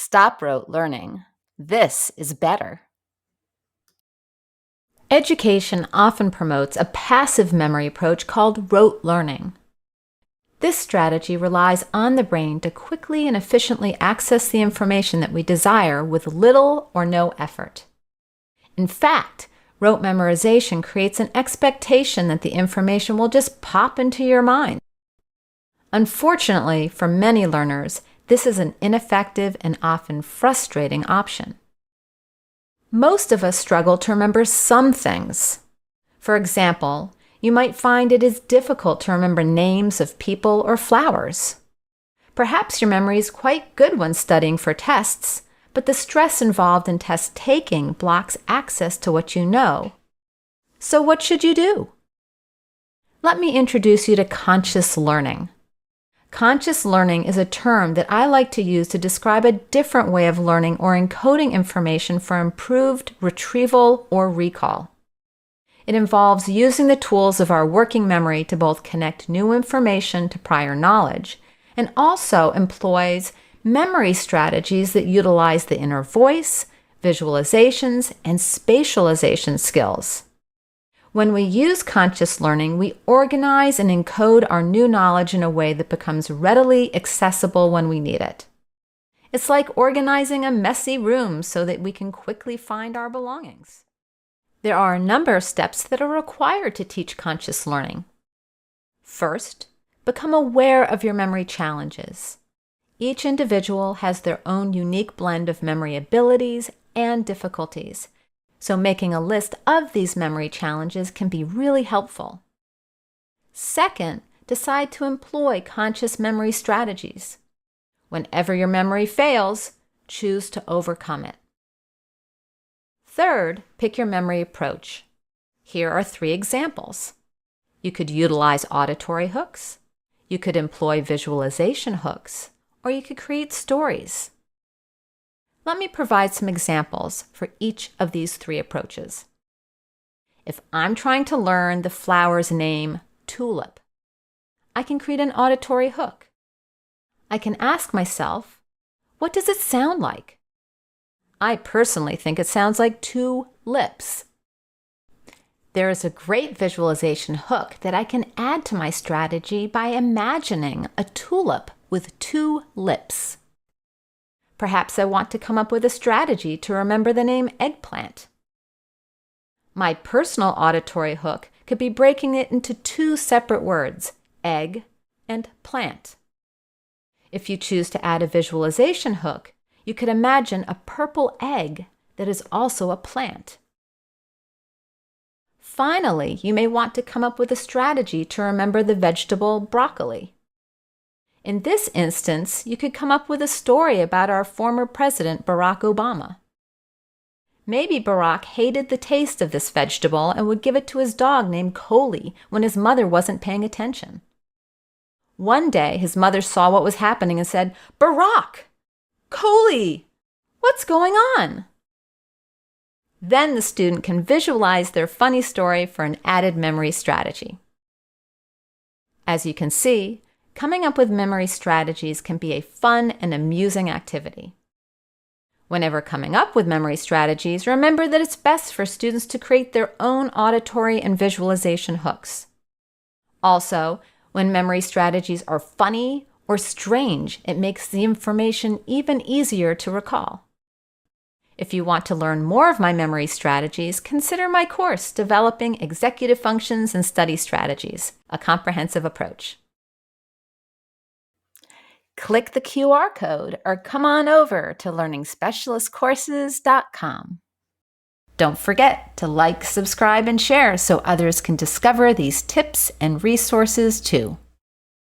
Stop rote learning. This is better. Education often promotes a passive memory approach called rote learning. This strategy relies on the brain to quickly and efficiently access the information that we desire with little or no effort. In fact, rote memorization creates an expectation that the information will just pop into your mind. Unfortunately, for many learners, this is an ineffective and often frustrating option. Most of us struggle to remember some things. For example, you might find it is difficult to remember names of people or flowers. Perhaps your memory is quite good when studying for tests, but the stress involved in test taking blocks access to what you know. So what should you do? Let me introduce you to conscious learning. Conscious learning is a term that I like to use to describe a different way of learning or encoding information for improved retrieval or recall. It involves using the tools of our working memory to both connect new information to prior knowledge and also employs memory strategies that utilize the inner voice, visualizations, and spatialization skills. When we use conscious learning, we organize and encode our new knowledge in a way that becomes readily accessible when we need it. It's like organizing a messy room so that we can quickly find our belongings. There are a number of steps that are required to teach conscious learning. First, become aware of your memory challenges. Each individual has their own unique blend of memory abilities and difficulties. So making a list of these memory challenges can be really helpful. Second, decide to employ conscious memory strategies. Whenever your memory fails, choose to overcome it. Third, pick your memory approach. Here are 3 examples. You could utilize auditory hooks, you could employ visualization hooks, or you could create stories. Let me provide some examples for each of these 3 approaches. If I'm trying to learn the flower's name, Tulip, I can create an auditory hook. I can ask myself, what does it sound like? I personally think it sounds like 2 lips. There is a great visualization hook that I can add to my strategy by imagining a tulip with 2 lips. Perhaps I want to come up with a strategy to remember the name Eggplant. My personal auditory hook could be breaking it into 2 separate words, egg and plant. If you choose to add a visualization hook, you could imagine a purple egg that is also a plant. Finally, you may want to come up with a strategy to remember the vegetable broccoli. In this instance, you could come up with a story about our former president, Barack Obama. Maybe Barack hated the taste of this vegetable and would give it to his dog named Coley when his mother wasn't paying attention. One day, his mother saw what was happening and said, "Barack! Coley! What's going on?" Then the student can visualize their funny story for an added memory strategy. As you can see, coming up with memory strategies can be a fun and amusing activity. Whenever coming up with memory strategies, remember that it's best for students to create their own auditory and visualization hooks. Also, when memory strategies are funny or strange, it makes the information even easier to recall. If you want to learn more of my memory strategies, consider my course, Developing Executive Functions and Study Strategies, a Comprehensive Approach. Click the QR code or come on over to learningspecialistcourses.com. Don't forget to like, subscribe, and share so others can discover these tips and resources too.